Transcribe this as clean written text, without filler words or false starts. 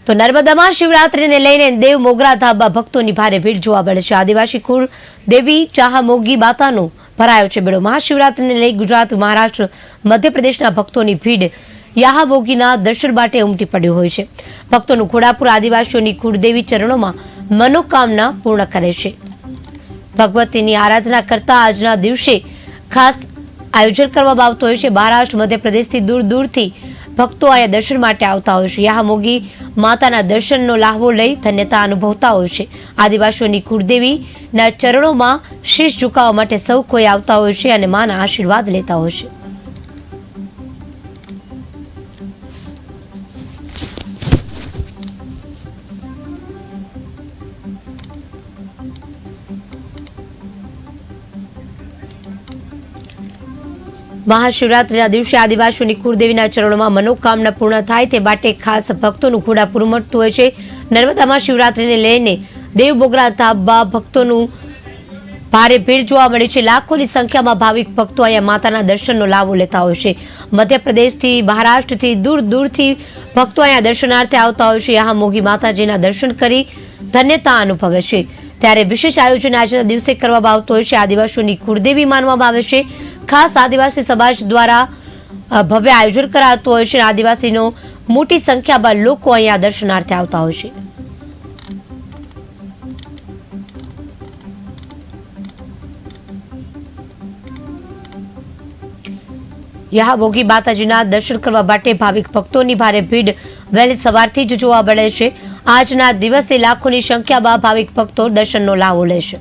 તો નર્મદામાં શિવરાત્રીને લઈને દેવ મોગરા ધાબા ભક્તોની ભારે ભીડ જોવા મળે છે। આદિવાસી કુળ દેવી ચાહામોગી માતાનો ભરાયો છે બેડો। મહાશિવરાત્રીને લઈ ગુજરાત, મહારાષ્ટ્ર, મધ્યપ્રદેશના ભક્તોની ભીડ યાહામોગીના દર્શન માટે ઉમટી પડ્યું હોય છે। ભક્તોનું ઘોડાપુર આદિવાસીઓની કુળદેવી ચરણોમાં મનોકામના પૂર્ણ કરે છે। ભગવતીની આરાધના કરતા આજના દિવસે ખાસ આયોજન કરવામાં આવતું હોય છે। મહારાષ્ટ્ર, મધ્યપ્રદેશથી દૂર દૂરથી ભક્તો અહીંયા દર્શન માટે આવતા હોય છે। યાહામોગી માતાના દર્શનનો લાહવો લઈ ધન્યતા અનુભવતા હોય છે। આદિવાસીઓની કુળદેવીના ચરણોમાં શીશ ઝુકાવવા માટે સૌ કોઈ આવતા હોય છે અને માના આશીર્વાદ લેતા હોય છે। મહાશિવરાત્રીના દિવસે આદિવાસીઓની કુળદેવીના ચરણોમાં મનોકામના પૂર્ણ થાય તે માટે ખાસ ભક્તોનું ઘોડાપુર ઉમટતું હોય છે। નર્મદામાં શિવરાત્રીને લઈને દેવ મોગરા ધાબા ભક્તોનું ભારે ભીડ જોવા મળી છે। લાખોની સંખ્યામાં ભાવિક ભક્તો અહીંયા માતાના દર્શનનો લાભો લેતા હોય છે। મધ્યપ્રદેશથી, મહારાષ્ટ્રથી દૂર દૂરથી ભક્તો અહીંયા દર્શનાર્થે આવતા હોય છે। યાહામોગી માતાજીના દર્શન કરી ધન્યતા અનુભવે છે। ત્યારે વિશેષ આયોજન આજના દિવસે કરવામાં આવતું હોય છે। આદિવાસીઓની કુળદેવી માનવામાં આવે છે। ખાસ આદિવાસી સમાજ દ્વારા ભવ્ય આયોજન કરાતું હોય છે। આદિવાસીનો મોટી સંખ્યામાં લોકો અહીંયા દર્શનાર્થે આવતા હોય છે। યાહામોગી માતાજીના દર્શન કરવા માટે ભાવિક ભક્તોની ભારે ભીડ વહેલી સવારથી જ જોવા મળે છે। આજના દિવસે લાખોની સંખ્યામાં ભાવિક ભક્તો દર્શનનો લાભો લે છે।